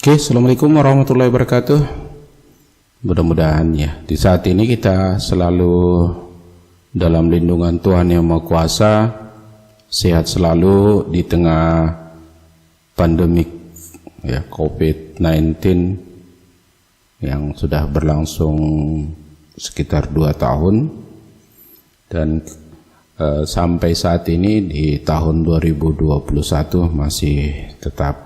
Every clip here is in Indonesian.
Oke, Assalamualaikum warahmatullahi wabarakatuh. Mudah-mudahan ya di saat ini kita selalu dalam lindungan Tuhan Yang Maha Kuasa, sehat selalu di tengah pandemik ya COVID-19 yang sudah berlangsung sekitar 2 tahun dan sampai saat ini di tahun 2021 masih tetap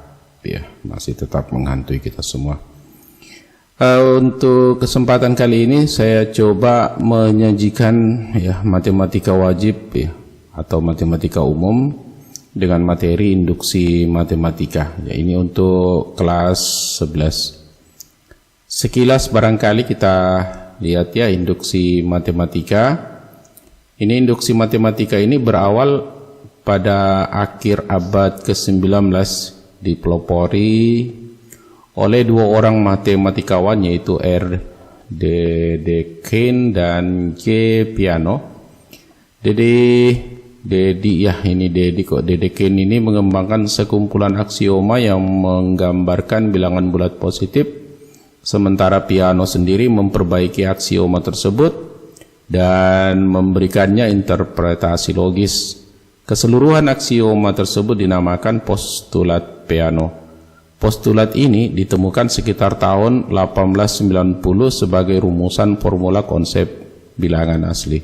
menghantui kita semua. Untuk kesempatan kali ini saya coba menyajikan ya matematika wajib ya atau matematika umum dengan materi induksi matematika. Ya, ini untuk kelas 11. Sekilas barangkali kita lihat ya induksi matematika. Ini induksi matematika ini berawal pada akhir abad ke-19, dipelopori oleh 2 orang matematikawan yaitu R. Dedekind dan J. Peano. Dedekind ini mengembangkan sekumpulan aksioma yang menggambarkan bilangan bulat positif, sementara Peano sendiri memperbaiki aksioma tersebut dan memberikannya interpretasi logis. Keseluruhan aksioma tersebut dinamakan postulat Peano. Postulat ini ditemukan sekitar tahun 1890 sebagai rumusan formula konsep bilangan asli.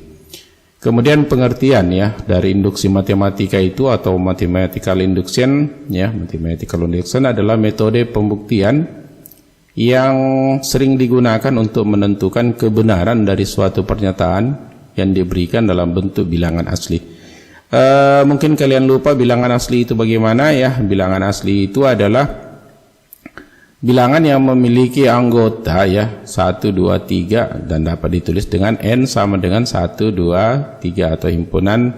Kemudian pengertian ya dari induksi matematika itu atau mathematical induction ya, mathematical induction adalah metode pembuktian yang sering digunakan untuk menentukan kebenaran dari suatu pernyataan yang diberikan dalam bentuk bilangan asli. Mungkin kalian lupa bilangan asli itu bagaimana ya. Bilangan asli itu adalah bilangan yang memiliki anggota ya 1, 2, 3 dan dapat ditulis dengan n sama dengan 1, 2, 3 atau himpunan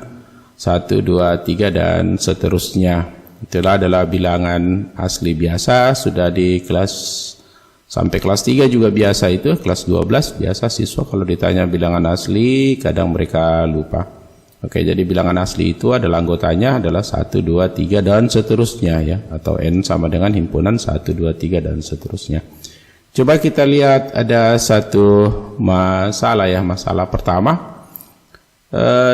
1, 2, 3 dan seterusnya. Itulah adalah bilangan asli biasa. Sudah di kelas sampai kelas 3 juga biasa itu. Kelas 12 biasa siswa kalau ditanya bilangan asli kadang mereka lupa. Oke, jadi bilangan asli itu adalah anggotanya adalah 1, 2, 3 dan seterusnya ya, atau n sama dengan himpunan 1, 2, 3 dan seterusnya. Coba kita lihat ada satu masalah ya. Masalah pertama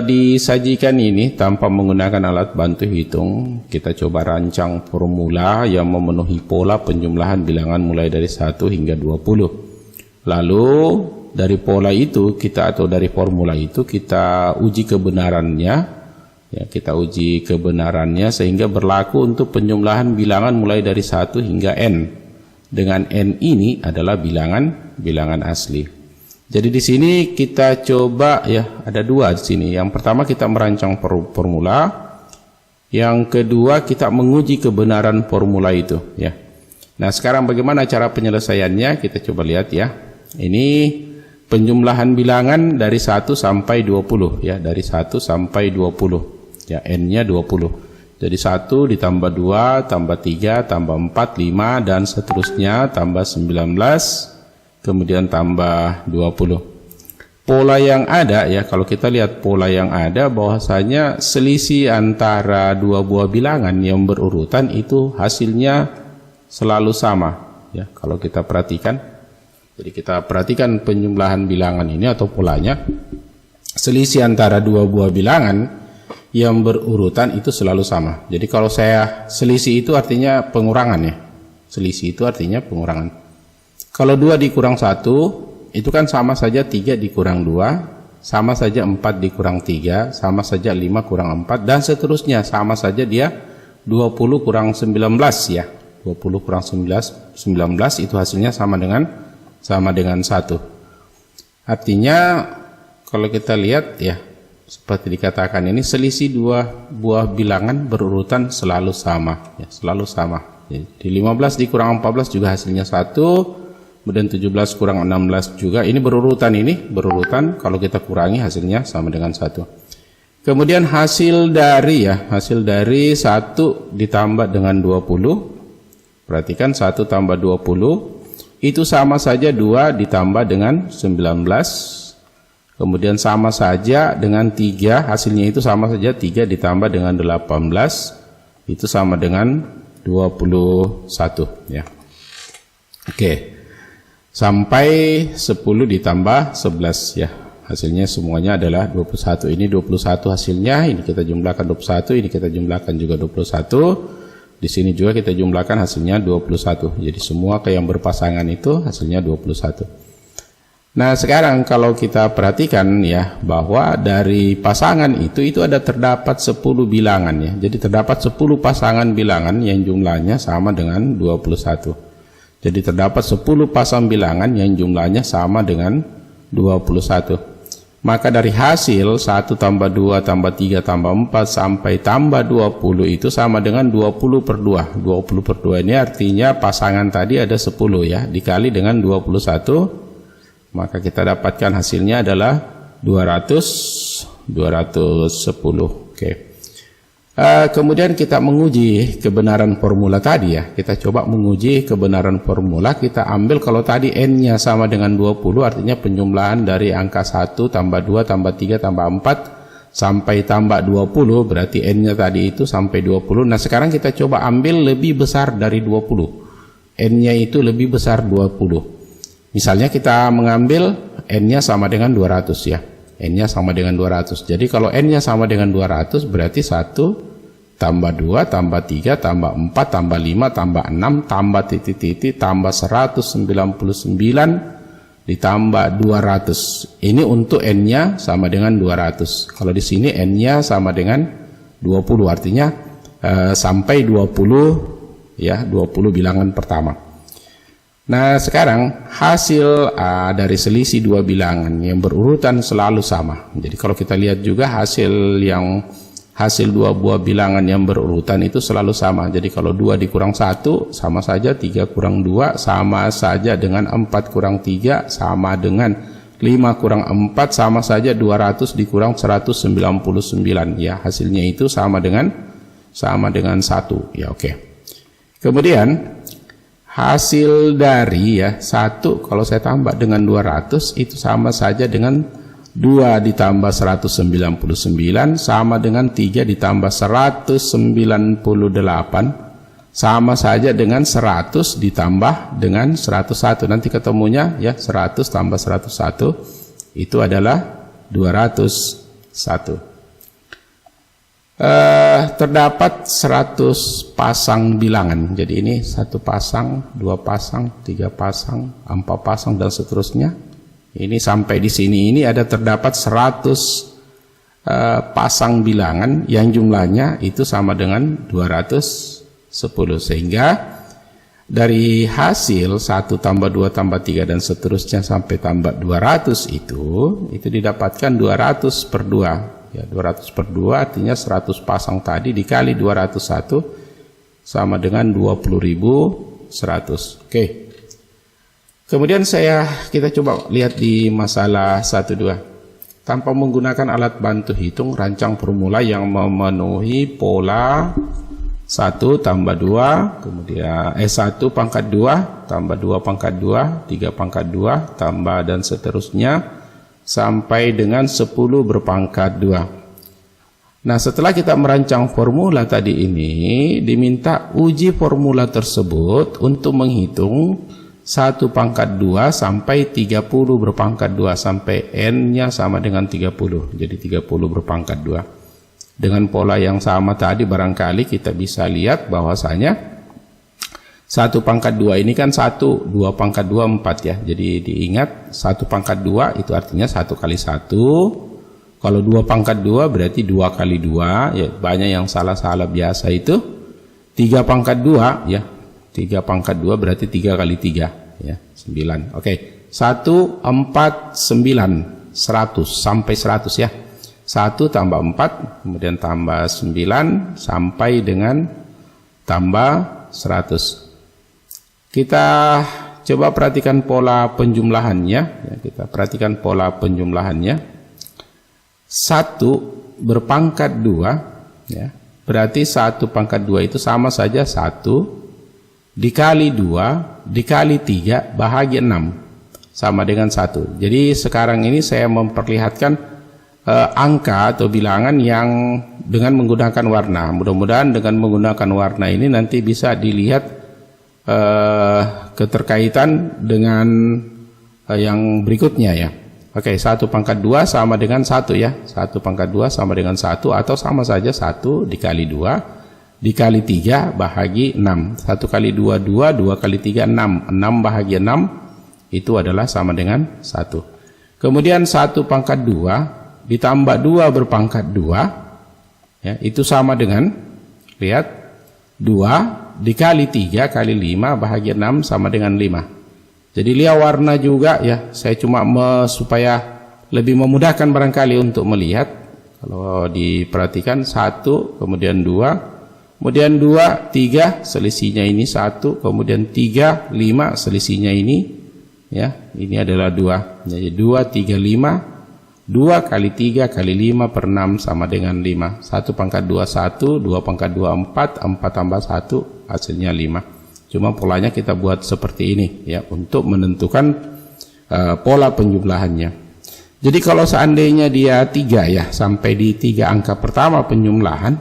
disajikan ini tanpa menggunakan alat bantu hitung. Kita coba rancang formula yang memenuhi pola penjumlahan bilangan mulai dari 1 hingga 20. Lalu dari pola itu dari formula itu kita uji kebenarannya ya, kita uji kebenarannya sehingga berlaku untuk penjumlahan bilangan mulai dari 1 hingga n. Dengan n ini adalah bilangan asli. Jadi di sini kita coba ya, ada 2 di sini. Yang pertama kita merancang formula, yang kedua kita menguji kebenaran formula itu ya. Nah, sekarang bagaimana cara penyelesaiannya? Kita coba lihat ya. Ini penjumlahan bilangan dari 1 sampai 20 ya, dari 1 sampai 20 ya, n-nya 20. Jadi 1 ditambah 2 tambah 3 tambah 4 5 dan seterusnya tambah 19 kemudian tambah 20. Pola yang ada ya, kalau kita lihat pola yang ada bahwasanya selisih antara 2 buah bilangan yang berurutan itu hasilnya selalu sama ya. Kalau kita perhatikan, jadi kita perhatikan penjumlahan bilangan ini atau polanya, selisih antara 2 buah bilangan yang berurutan itu selalu sama. Jadi kalau saya selisih itu artinya pengurangan ya. Selisih itu artinya pengurangan. Kalau 2 dikurang 1 itu kan sama saja 3 dikurang 2, sama saja 4 dikurang 3, sama saja 5 kurang 4 dan seterusnya, sama saja dia 20 kurang 19 ya. 20 kurang 19 itu hasilnya sama dengan 1. Artinya kalau kita lihat ya, seperti dikatakan ini selisih 2 buah bilangan berurutan selalu sama ya, selalu sama. Jadi 15 dikurang 14 juga hasilnya 1, kemudian 17 kurang 16 juga ini berurutan, kalau kita kurangi hasilnya sama dengan 1. Kemudian hasil dari 1 ditambah dengan 20. Perhatikan 1 tambah 20 itu sama saja 2 ditambah dengan 19, kemudian sama saja dengan 3, hasilnya itu sama saja 3 ditambah dengan 18, itu sama dengan 21 ya. Oke. Sampai 10 ditambah 11 ya. Hasilnya semuanya adalah 21. Ini 21 hasilnya, ini kita jumlahkan 21, ini kita jumlahkan juga 21. Di sini juga kita jumlahkan hasilnya 21. Jadi semua yang berpasangan itu hasilnya 21. Nah, sekarang kalau kita perhatikan ya, bahwa dari pasangan itu ada terdapat 10 bilangan ya. Jadi terdapat 10 pasangan bilangan yang jumlahnya sama dengan 21. Jadi terdapat 10 pasang bilangan yang jumlahnya sama dengan 21. Maka dari hasil 1 tambah 2 tambah 3 tambah 4 sampai tambah 20 itu sama dengan 20 per 2. 20 per 2 ini artinya pasangan tadi ada 10 ya, dikali dengan 21. Maka kita dapatkan hasilnya adalah 210. Oke. Kemudian kita menguji kebenaran formula tadi ya. Kita coba menguji kebenaran formula. Kita ambil kalau tadi n-nya sama dengan 20, artinya penjumlahan dari angka 1 tambah 2 tambah 3 tambah 4 sampai tambah 20, berarti n-nya tadi itu sampai 20. Nah, sekarang kita coba ambil lebih besar dari 20. N-nya itu lebih besar 20. Misalnya kita mengambil n-nya sama dengan 200 ya. N-nya sama dengan 200. Jadi kalau n-nya sama dengan 200 berarti 1 tambah 2 tambah 3 tambah 4 tambah 5 tambah 6 tambah titik-titik tambah 199 ditambah 200. Ini untuk n-nya sama dengan 200. Kalau di sini n-nya sama dengan 20, artinya sampai 20 ya, 20 bilangan pertama. Nah, sekarang hasil dari selisih dua bilangan yang berurutan selalu sama. Jadi kalau kita lihat juga hasil dua buah bilangan yang berurutan itu selalu sama. Jadi kalau 2 dikurang 1 sama saja, 3 kurang 2 sama saja dengan 4 kurang 3 sama dengan 5 kurang 4 sama saja 200 dikurang 199 ya. Hasilnya itu sama dengan 1 ya. Oke. Kemudian hasil dari ya 1 kalau saya tambah dengan 200 itu sama saja dengan 2 ditambah 199 sama dengan 3 ditambah 198 sama saja dengan 100 ditambah dengan 101. Nanti ketemunya ya 100 tambah 101 itu adalah 201. Terdapat 100 pasang bilangan. Jadi ini 1 pasang, 2 pasang, 3 pasang, 4 pasang dan seterusnya. Ini sampai di sini ini terdapat 100 pasang bilangan yang jumlahnya itu sama dengan 210. Sehingga dari hasil 1 tambah 2 tambah 3 dan seterusnya sampai tambah 200 itu didapatkan 200 per 2. Ya, 200 per 2 artinya 100 pasang tadi dikali 201 sama dengan 20.100. Oke. Kemudian kita coba lihat di masalah 1-2. Tanpa menggunakan alat bantu hitung, rancang formula yang memenuhi pola 1 tambah 2, kemudian 1 pangkat 2 tambah 2 pangkat 2, 3 pangkat 2 tambah dan seterusnya sampai dengan 10 berpangkat 2. Nah, setelah kita merancang formula tadi ini, diminta uji formula tersebut untuk menghitung 1 pangkat 2 sampai 30 berpangkat 2 sampai n-nya sama dengan 30. Jadi 30 berpangkat 2. Dengan pola yang sama tadi barangkali kita bisa lihat bahwasanya 1 pangkat 2 ini kan 2 pangkat 2 4 ya. Jadi diingat 1 pangkat 2 itu artinya 1 kali 1. Kalau 2 pangkat 2 berarti 2 kali 2 ya. Banyak yang salah-salah biasa itu 3 pangkat 2 ya. 3 pangkat 2 berarti 3 kali 3 ya. 9. Oke. 1 4 9 100 sampai 100 ya. 1 tambah 4 kemudian tambah 9 sampai dengan tambah 100. Kita coba perhatikan pola penjumlahannya ya, kita perhatikan pola penjumlahannya. 1 berpangkat 2 ya, berarti 1 pangkat 2 itu sama saja 1 dikali 2 dikali 3 bahagi 6 sama dengan 1. Jadi sekarang ini saya memperlihatkan angka atau bilangan yang dengan menggunakan warna. Mudah-mudahan dengan menggunakan warna ini nanti bisa dilihat keterkaitan dengan yang berikutnya ya. Oke, 1 pangkat 2 sama dengan 1 ya. 1 pangkat 2 sama dengan 1 atau sama saja 1 dikali 2 dikali 3 bahagi 6. 1 kali 2, 2, 2 kali 3, 6. 6 bahagi 6 itu adalah sama dengan 1. Kemudian 1 pangkat 2 ditambah 2 berpangkat 2 ya, itu sama dengan, lihat, 2 dikali 3 kali 5 bahagi 6 sama dengan 5. Jadi lihat warna juga ya, saya cuma supaya lebih memudahkan barangkali untuk melihat. Kalau diperhatikan 1, kemudian 2, kemudian 2, 3, selisihnya ini 1, kemudian 3, 5, selisihnya ini ya, ini adalah 2. Jadi 2, 3, 5, 2 kali 3 kali 5 per 6 sama dengan 5. 1 pangkat 2, 1, 2 pangkat 2, 4, 4 tambah 1, hasilnya 5. Cuma polanya kita buat seperti ini ya, untuk menentukan pola penjumlahannya. Jadi kalau seandainya dia 3 ya, sampai di 3 angka pertama penjumlahan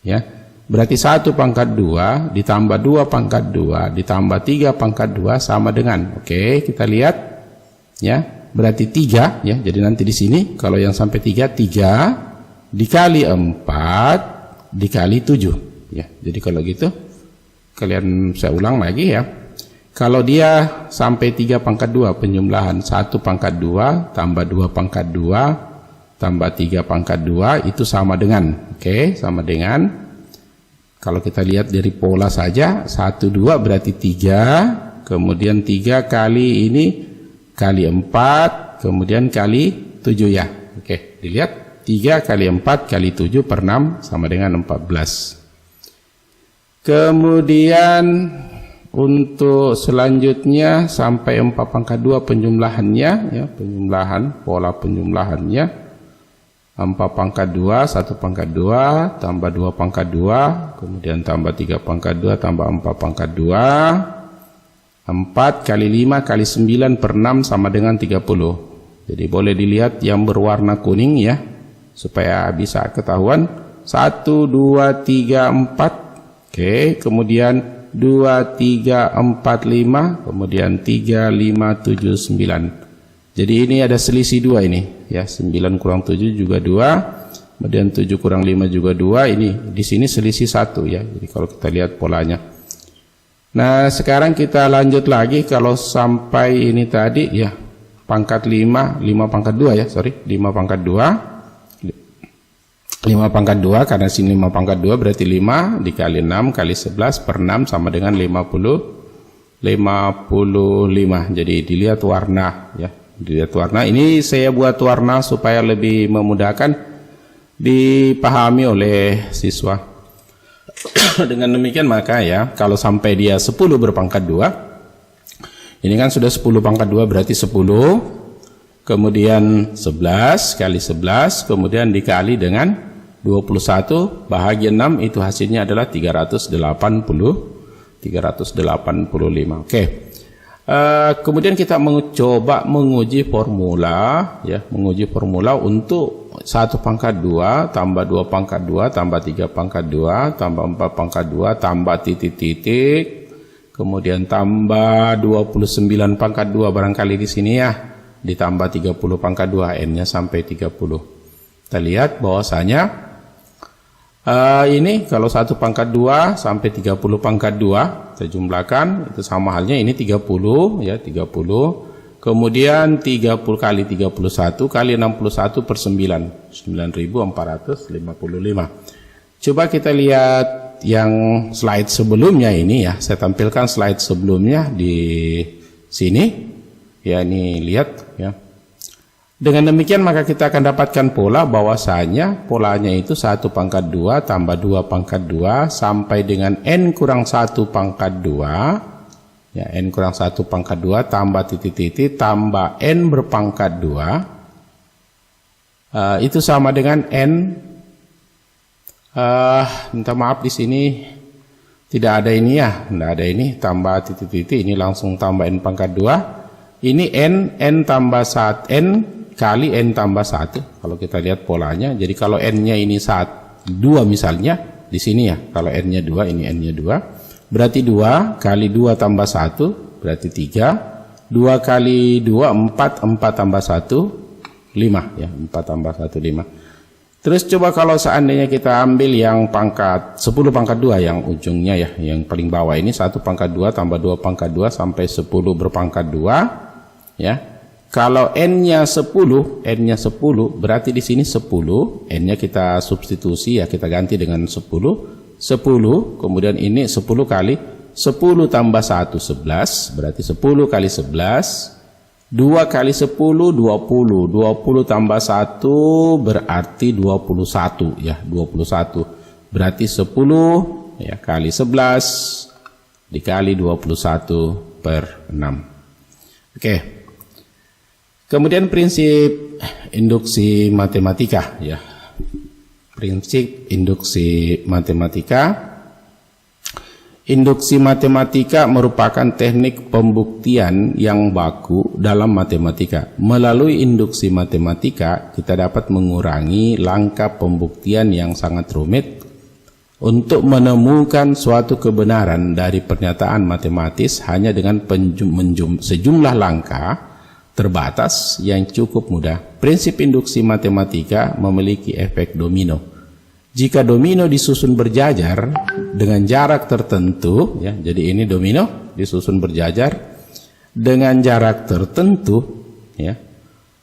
ya, berarti 1 pangkat 2 ditambah 2 pangkat 2 ditambah 3 pangkat 2 sama dengan, oke, kita lihat ya, berarti 3 ya. Jadi nanti di sini kalau yang sampai 3 dikali 4 dikali 7 ya. Jadi kalau gitu kalian saya ulang lagi ya. Kalau dia sampai 3 pangkat 2 penjumlahan, 1 pangkat 2 tambah 2 pangkat 2 tambah 3 pangkat 2 itu sama dengan, oke, sama dengan, kalau kita lihat dari pola saja, 1, 2 berarti 3, kemudian 3 kali ini kali 4, kemudian kali 7 ya. Oke, dilihat 3 kali 4 kali 7 per 6 sama dengan 14. Kemudian untuk selanjutnya sampai 4 pangkat 2 penjumlahannya ya, penjumlahan, pola penjumlahannya 4 pangkat 2, 1 pangkat 2 tambah 2 pangkat 2, kemudian tambah 3 pangkat 2 tambah 4 pangkat 2, 4 kali 5 kali 9 per 6 sama dengan 30. Jadi boleh dilihat yang berwarna kuning ya, supaya bisa ketahuan. 1, 2, 3, 4. Oke, kemudian 2, 3, 4, 5, kemudian 3, 5, 7, 9. Jadi ini ada selisih 2 ini ya, 9 kurang 7 juga 2, kemudian 7 kurang 5 juga 2, ini di sini selisih 1 ya. Jadi kalau kita lihat polanya. Nah, sekarang kita lanjut lagi. Kalau sampai ini tadi ya, pangkat 5 pangkat 2 ya, 5 pangkat 2. 5 pangkat 2, karena sini 5 pangkat 2 berarti 5 dikali 6 kali 11 per 6 sama dengan 55. Jadi dilihat warna ya, dilihat warna. Ini saya buat warna supaya lebih memudahkan dipahami oleh siswa. Dengan demikian maka ya, kalau sampai dia 10 berpangkat 2, ini kan sudah 10 pangkat 2 berarti 10, kemudian 11 kali 11, kemudian dikali dengan 21 bahagi 6, itu hasilnya adalah 385. Oke. Kemudian kita mencoba menguji formula ya, menguji formula untuk 1 pangkat 2 tambah 2 pangkat 2 tambah 3 pangkat 2 tambah 4 pangkat 2 tambah titik-titik, kemudian tambah 29 pangkat 2 barangkali di sini ya, ditambah 30 pangkat 2, n-nya sampai 30. Kita lihat bahwasanya ini kalau 1 pangkat 2 sampai 30 pangkat 2 kita jumlahkan, itu sama halnya ini 30 ya, 30, kemudian 30 kali 31 kali 61 per 9, 9.455. Coba kita lihat yang slide sebelumnya ini ya, saya tampilkan slide sebelumnya di sini ya, ini lihat ya. Dengan demikian maka kita akan dapatkan pola bahwasanya polanya itu 1 pangkat 2 tambah 2 pangkat 2 sampai dengan n kurang 1 pangkat 2 ya, n kurang 1 pangkat 2 tambah titik-titik tambah n berpangkat 2 itu sama dengan n, minta maaf di sini tidak ada ini ya, tidak ada ini, tambah titik-titik, ini langsung tambah n pangkat 2, ini n tambah 1, n kali n tambah 1 kalau kita lihat polanya. Jadi kalau n-nya ini 2 misalnya di sini ya, kalau n-nya 2 ini n-nya 2, berarti 2 kali 2 tambah 1 berarti 3. 2 kali 2 4, 4 tambah 1 5 ya, 4 tambah 1 5. Terus coba kalau seandainya kita ambil yang pangkat 10 pangkat 2 yang ujungnya ya, yang paling bawah ini 1 pangkat 2 tambah 2 pangkat 2 sampai 10 berpangkat 2 ya. Kalau n-nya 10 berarti di sini 10, n-nya kita substitusi ya, kita ganti dengan 10, kemudian ini 10 kali 10 tambah 1 11, berarti 10 kali 11. 2 kali 10 20, 20 tambah 1 berarti 21 ya, 21. Berarti 10 ya kali 11 dikali 21 per 6. Oke. Kemudian prinsip induksi matematika ya. Prinsip induksi matematika. Induksi matematika merupakan teknik pembuktian yang baku dalam matematika. Melalui induksi matematika, kita dapat mengurangi langkah pembuktian yang sangat rumit untuk menemukan suatu kebenaran dari pernyataan matematis hanya dengan sejumlah langkah terbatas yang cukup mudah. Prinsip induksi matematika memiliki efek domino. Jika domino disusun berjajar dengan jarak tertentu, ya, jadi ini domino disusun berjajar dengan jarak tertentu, ya.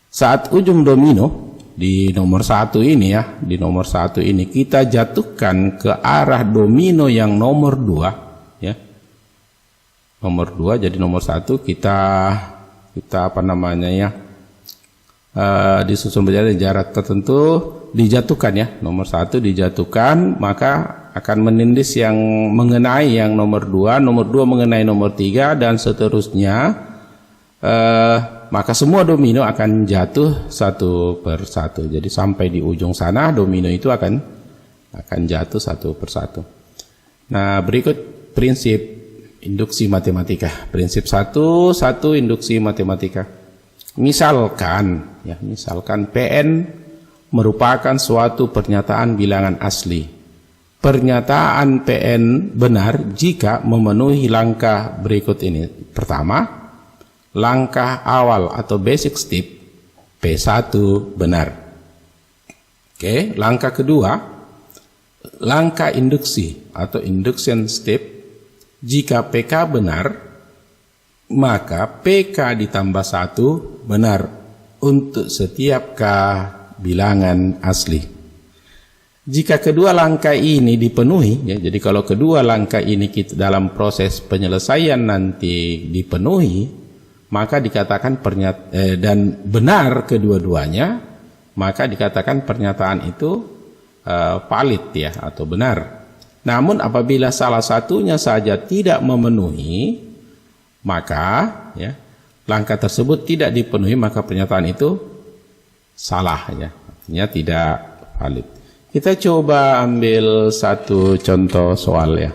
Saat ujung domino di nomor 1 ini ya, di nomor 1 ini kita jatuhkan ke arah domino yang nomor 2, ya. Nomor 2, jadi nomor 1 kita apa namanya ya? Disusun berjajar jarak tertentu dijatuhkan ya, nomor 1 dijatuhkan, maka akan menindis yang mengenai yang nomor 2 mengenai nomor 3 dan seterusnya, maka semua domino akan jatuh satu per satu. Jadi sampai di ujung sana domino itu akan jatuh satu per satu. Nah, berikut prinsip induksi matematika. Prinsip 1 induksi matematika. Misalkan PN merupakan suatu pernyataan bilangan asli. Pernyataan PN benar jika memenuhi langkah berikut ini. Pertama, langkah awal atau basic step P1 benar. Oke, langkah kedua, langkah induksi atau induction step. Jika PK benar, maka PK ditambah 1 benar untuk setiap K bilangan asli. Jika kedua langkah ini dipenuhi, ya, jadi kalau kedua langkah ini kita dalam proses penyelesaian nanti dipenuhi, maka dikatakan dan benar kedua-duanya, maka dikatakan pernyataan itu valid ya atau benar. Namun apabila salah satunya saja tidak memenuhi, maka ya, langkah tersebut tidak dipenuhi, maka pernyataan itu salah ya, artinya tidak valid. Kita coba ambil satu contoh soal ya.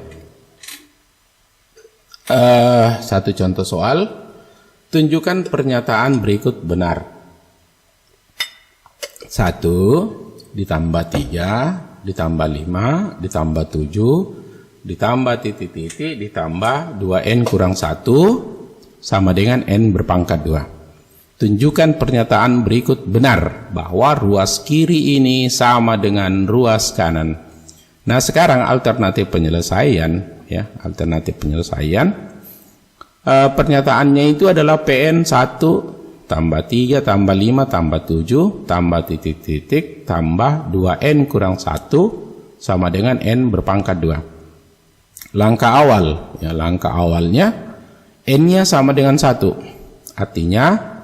Satu contoh soal, tunjukkan pernyataan berikut benar. 1 ditambah 3 ditambah 5 ditambah 7 ditambah titik-titik ditambah 2n kurang 1 sama dengan n berpangkat 2. Tunjukkan pernyataan berikut benar bahwa ruas kiri ini sama dengan ruas kanan. Nah, sekarang alternatif penyelesaian ya, alternatif penyelesaian pernyataannya itu adalah PN 1 tambah 3 tambah 5 tambah 7 tambah titik-titik tambah 2n kurang 1 sama dengan n berpangkat 2. Langkah awal ya, langkah awalnya n-nya sama dengan 1. Artinya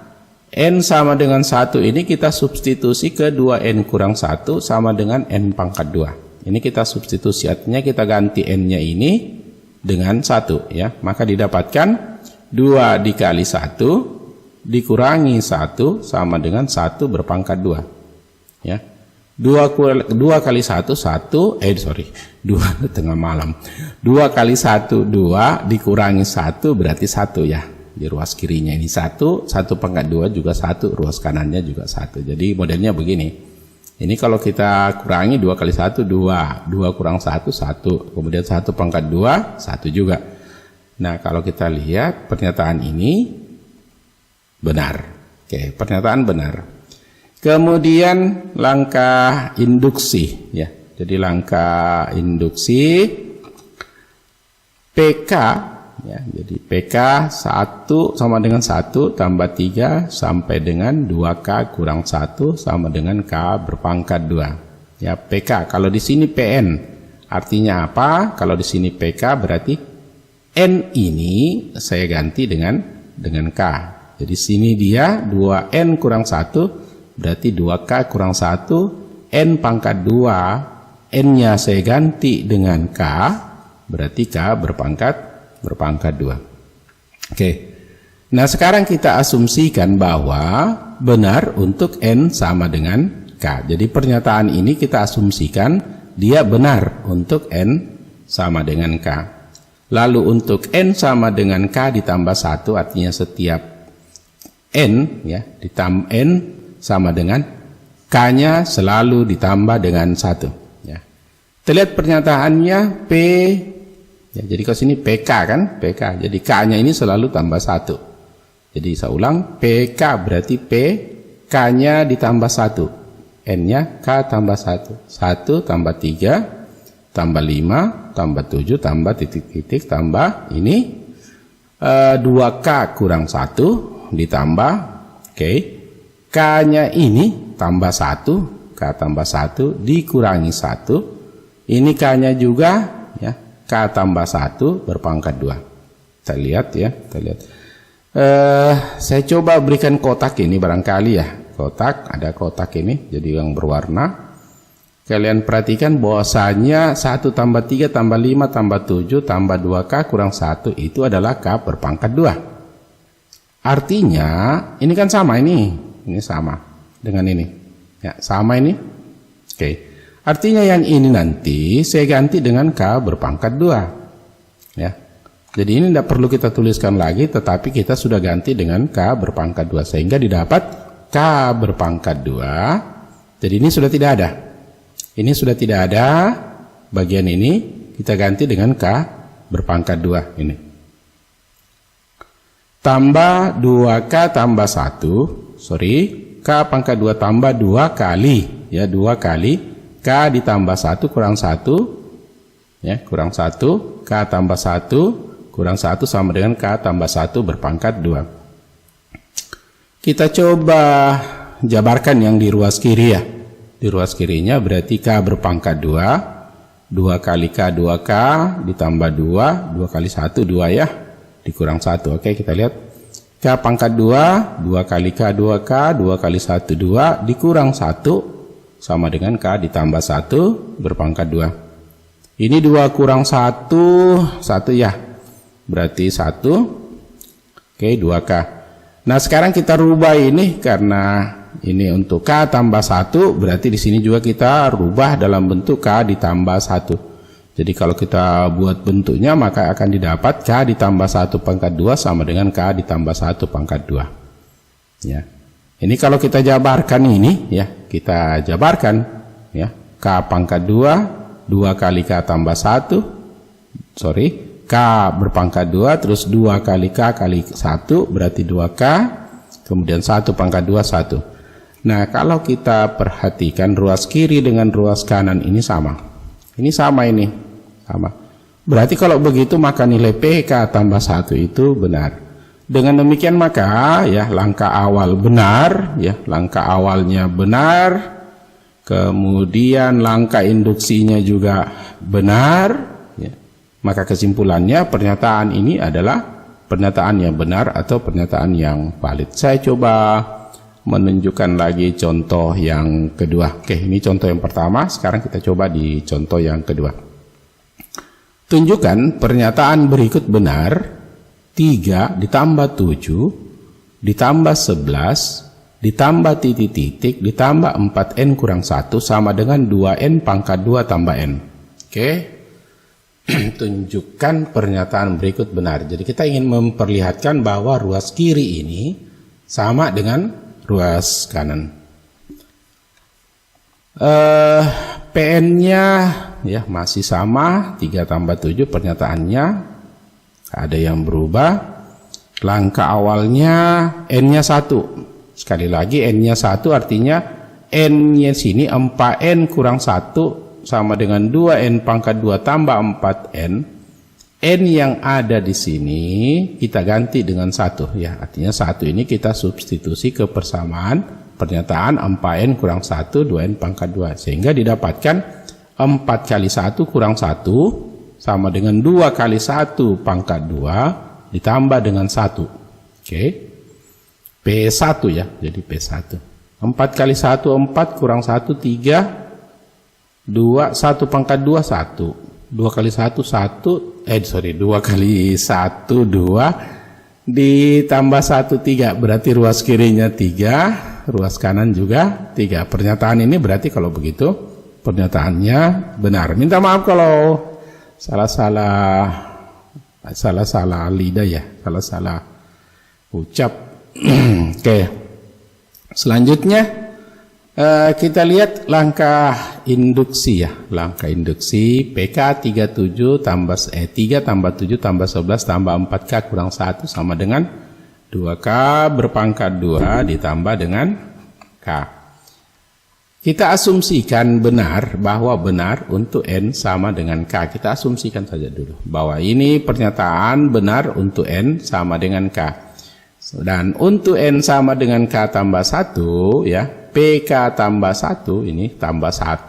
n sama dengan 1 ini kita substitusi ke 2n kurang 1 sama dengan n pangkat 2. Ini kita substitusi, artinya kita ganti n-nya ini dengan 1 ya. Maka didapatkan 2 dikali 1 dikurangi 1 sama dengan 1 berpangkat 2 ya. 2 kali 1 2 tengah malam. 2 kali 1 2 dikurangi 1 berarti 1 ya. Di ruas kirinya ini 1 pangkat 2 juga 1, ruas kanannya juga 1. Jadi modelnya begini. Ini kalau kita kurangi 2 kali 1, 2. 2 kurang 1, 1. Kemudian 1 pangkat 2, 1 juga. Nah, kalau kita lihat pernyataan ini benar. Oke, pernyataan benar. Kemudian langkah induksi, ya. Jadi langkah induksi PK, ya. Jadi PK 1 sama dengan 1 tambah 3 sampai dengan 2K kurang 1 sama dengan K berpangkat 2. Ya, PK. Kalau di sini PN, artinya apa? Kalau di sini PK berarti N ini saya ganti dengan K. Jadi sini dia 2N kurang 1 berarti 2K kurang 1, N pangkat 2, N-nya saya ganti dengan K, berarti K berpangkat 2. Oke. Nah, sekarang kita asumsikan bahwa benar untuk N sama dengan K. Jadi pernyataan ini kita asumsikan dia benar untuk N sama dengan K. Lalu untuk N sama dengan K ditambah 1, artinya setiap N, ya, ditambah N sama dengan K-nya selalu ditambah dengan 1. Ya. Kita lihat pernyataannya P, ya, jadi ke sini PK kan, PK. Jadi K-nya ini selalu tambah 1. Jadi saya ulang, PK berarti P, K-nya ditambah 1. N-nya K tambah 1. 1 tambah 3, tambah 5, tambah 7, tambah titik-titik, tambah ini 2K kurang 1. Ditambah, oke, K-nya ini tambah 1, K tambah 1 dikurangi 1, ini K-nya juga, ya, K tambah 1 berpangkat 2. Kita lihat, ya, kita lihat. Saya coba berikan kotak ini barangkali, ya, kotak, ada kotak ini, jadi yang berwarna. Kalian perhatikan bahwasanya 1 tambah 3 tambah 5 tambah 7 tambah 2K kurang 1 itu adalah K berpangkat 2. Artinya ini kan sama ini sama dengan ini, ya, sama ini. Oke, artinya yang ini nanti saya ganti dengan K berpangkat 2, ya. Jadi ini tidak perlu kita tuliskan lagi, tetapi kita sudah ganti dengan K berpangkat 2 sehingga didapat K berpangkat 2. Jadi ini sudah tidak ada, ini sudah tidak ada bagian ini, kita ganti dengan K berpangkat 2 ini. Tambah 2K tambah 1, K pangkat 2 tambah 2 kali, ya, 2 kali K ditambah 1 kurang 1, ya, kurang 1, K tambah 1 kurang 1 sama dengan K tambah 1 berpangkat 2. Kita coba jabarkan yang di ruas kiri, ya. Di ruas kirinya berarti K berpangkat 2, 2 kali K 2K ditambah 2, 2 kali 1 2, ya. Dikurang 1. Oke, kita lihat K pangkat 2, 2 kali K 2K, 2 kali 1 2 dikurang 1 sama dengan K ditambah 1 berpangkat 2. Ini 2 kurang 1 ya, berarti 1. Oke, 2K. Nah, sekarang kita rubah ini karena ini untuk K tambah 1, berarti di sini juga kita rubah dalam bentuk K ditambah 1. Jadi kalau kita buat bentuknya maka akan didapat K ditambah 1 pangkat 2 sama dengan K ditambah 1 pangkat 2. Ya. Ini kalau kita jabarkan ini, ya, kita jabarkan, ya, K pangkat 2, 2 kali K tambah 1, K berpangkat 2, terus 2 kali K kali 1 berarti 2K, kemudian 1 pangkat 2, 1. Nah, kalau kita perhatikan ruas kiri dengan ruas kanan ini sama. Ini sama ini. Sama. Berarti kalau begitu maka nilai PK tambah 1 itu benar. Dengan demikian maka, ya, langkah awal benar, ya, langkah awalnya benar. Kemudian langkah induksinya juga benar, ya. Maka kesimpulannya pernyataan ini adalah pernyataan yang benar atau pernyataan yang valid. Saya coba menunjukkan lagi contoh yang kedua. Oke, ini contoh yang pertama, sekarang kita coba di contoh yang kedua. Tunjukkan pernyataan berikut benar. 3 ditambah 7 ditambah 11 ditambah titik-titik ditambah 4N kurang 1 sama dengan 2N pangkat 2 tambah N. Oke. Tunjukkan pernyataan berikut benar. Jadi kita ingin memperlihatkan bahwa ruas kiri ini sama dengan ruas kanan. PN-nya ya masih sama, 3 tambah 7 pernyataannya, ada yang berubah. Langkah awalnya N-nya 1. Sekali lagi N-nya 1 artinya N-nya sini 4N kurang 1 sama dengan 2N pangkat 2 tambah 4N. N yang ada di sini kita ganti dengan 1 ya. Artinya 1 ini kita substitusi ke persamaan pernyataan 4N kurang 1 2N pangkat 2. Sehingga didapatkan 4 kali 1 kurang 1 sama dengan 2 kali 1 pangkat 2 ditambah dengan 1. Oke. P1 ya. Jadi P1. 4 kali 1 4 kurang 1 3 2 1 pangkat 2 1. 2 kali 1 1 2 kali 1 2 ditambah 1 3 berarti ruas kirinya 3, ruas kanan juga 3. Pernyataan ini berarti kalau begitu pernyataannya benar. Minta maaf kalau salah lidah ya, salah ucap. Oke. Selanjutnya kita lihat langkah induksi ya. Langkah induksi PK 37 tambah 3 tambah 7 tambah 11 tambah 4K kurang 1 sama dengan 2K berpangkat 2 ditambah dengan K. Kita asumsikan benar bahwa benar untuk N sama dengan K. Kita asumsikan saja dulu bahwa ini pernyataan benar untuk N sama dengan K. Dan untuk N sama dengan K tambah 1 ya, PK tambah 1 ini tambah 1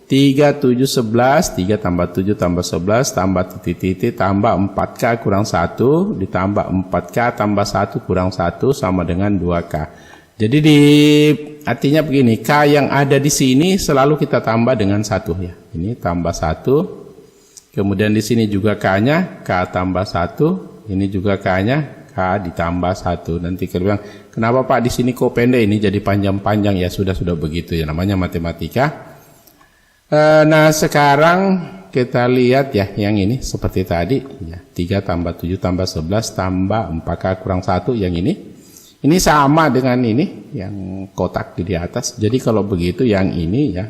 3 7 11 3 tambah 7 tambah 11 tambah titik-titik tambah 4K kurang 1 ditambah 4K tambah 1 kurang 1 sama dengan 2K. Jadi artinya begini, K yang ada di sini selalu kita tambah dengan 1 ya. Ini tambah 1. Kemudian di sini juga K-nya K tambah 1, ini juga K-nya K ditambah 1. Nanti kalau bilang, kenapa Pak di sini kok pendek, ini jadi panjang-panjang ya, sudah begitu ya, namanya matematika. Nah sekarang kita lihat ya yang ini seperti tadi ya, 3 tambah 7 tambah 11 tambah 4K kurang 1 yang ini. Ini sama dengan ini yang kotak di atas. Jadi kalau begitu yang ini ya,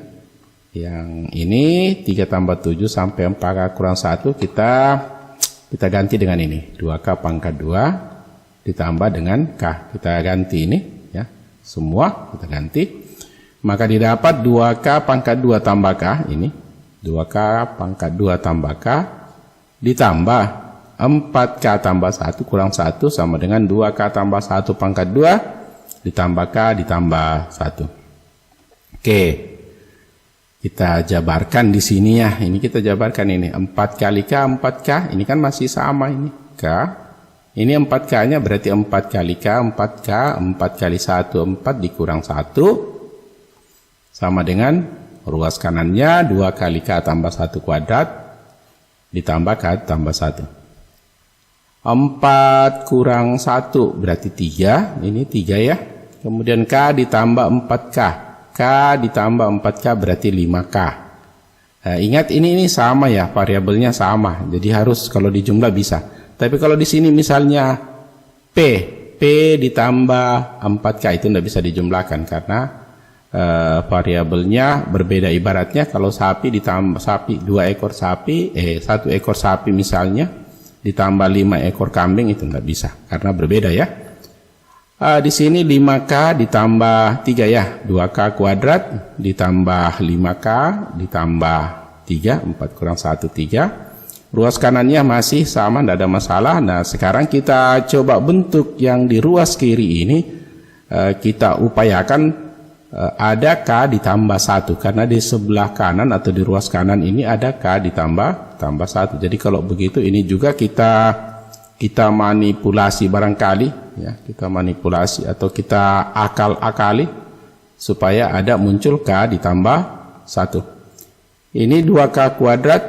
yang ini 3 tambah 7 sampai 4K kurang 1 kita ganti dengan ini 2K pangkat 2 ditambah dengan K. Kita ganti ini ya, semua kita ganti. Maka didapat 2K pangkat 2 tambah K ini. 2K pangkat 2 tambah K ditambah 4K tambah 1 kurang 1 sama dengan 2K tambah 1 pangkat 2 ditambah K ditambah 1. Oke. Kita jabarkan di sini ya. Ini kita jabarkan ini 4 kali K 4K. Ini kan masih sama ini K. Ini 4K-nya berarti 4 kali K 4K 4 kali 1 4 dikurang 1 sama dengan ruas kanannya 2 kali K tambah 1 kuadrat ditambah K tambah 1. 4 kurang 1 berarti 3. Ini 3 ya. Kemudian K ditambah 4K. K ditambah 4K berarti 5K. Nah, ingat ini sama ya, variabelnya sama. Jadi harus kalau dijumlah bisa. Tapi kalau di sini misalnya P ditambah 4K itu tidak bisa dijumlahkan karena variabelnya berbeda. Ibaratnya kalau sapi ditambah 2 ekor sapi, 1 ekor sapi misalnya ditambah 5 ekor kambing itu tidak bisa karena berbeda ya. Di sini 5K ditambah 3 ya, 2K kuadrat ditambah 5K ditambah 3, 4 kurang 1 3. Ruas kanannya masih sama, tidak ada masalah. Nah sekarang kita coba bentuk yang di ruas kiri ini, kita upayakan ada K ditambah 1 karena di sebelah kanan atau di ruas kanan ini ada K ditambah 1. Jadi kalau begitu ini juga kita manipulasi barangkali ya, kita manipulasi atau kita akal-akali supaya ada muncul K ditambah 1. Ini 2K kuadrat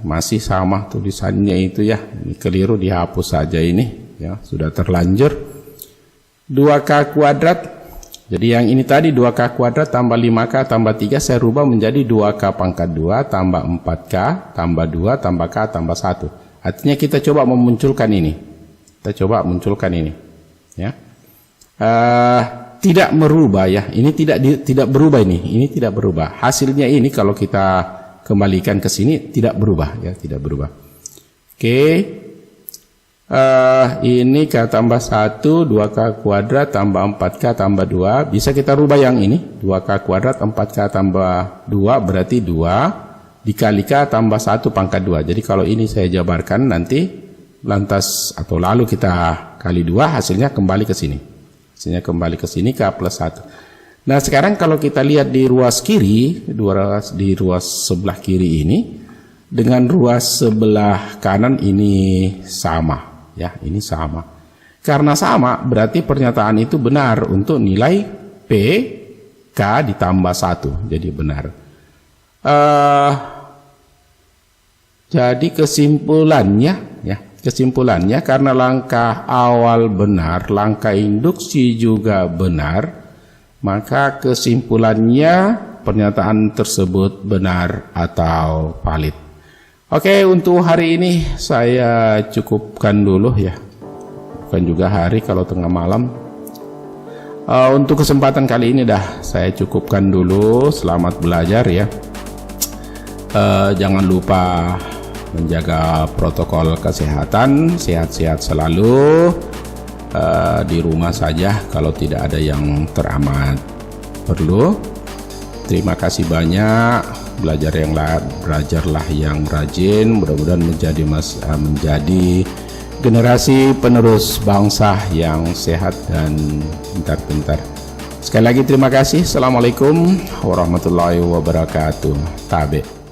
masih sama tulisannya itu ya, ini keliru dihapus saja ini ya, sudah terlanjur. 2K kuadrat, jadi yang ini tadi 2K kuadrat tambah 5K tambah 3 saya rubah menjadi 2K pangkat 2 tambah 4K tambah 2 tambah K tambah 1. Artinya kita coba memunculkan ini, kita coba munculkan ini ya. 3 tidak merubah ya. Ini tidak berubah ini tidak berubah. Hasilnya ini kalau kita kembalikan ke sini tidak berubah ya, tidak berubah. Oke. Ini K tambah 1, 2K kuadrat tambah 4K tambah 2. Bisa kita rubah yang ini. 2K kuadrat 4K tambah 2 berarti 2 dikali K tambah 1 pangkat 2. Jadi kalau ini saya jabarkan nanti lantas atau lalu kita kali 2 hasilnya kembali ke sini. Hasilnya kembali ke sini K plus 1. Nah sekarang kalau kita lihat di ruas kiri, di ruas sebelah kiri ini dengan ruas sebelah kanan ini sama. Ya, ini sama. Karena sama, berarti pernyataan itu benar untuk nilai P, K ditambah 1. Jadi benar. Jadi kesimpulannya karena langkah awal benar, langkah induksi juga benar, maka kesimpulannya pernyataan tersebut benar atau valid. Oke, untuk hari ini saya cukupkan dulu ya. Bukan juga hari kalau tengah malam. Untuk kesempatan kali ini saya cukupkan dulu. Selamat belajar ya. Jangan lupa menjaga protokol kesehatan, sehat-sehat selalu. Di rumah saja kalau tidak ada yang teramat perlu. Terima kasih banyak. Belajarlah yang rajin, mudah-mudahan menjadi generasi penerus bangsa yang sehat dan pintar-pintar. Sekali lagi terima kasih. Assalamualaikum warahmatullahi wabarakatuh. Tabe.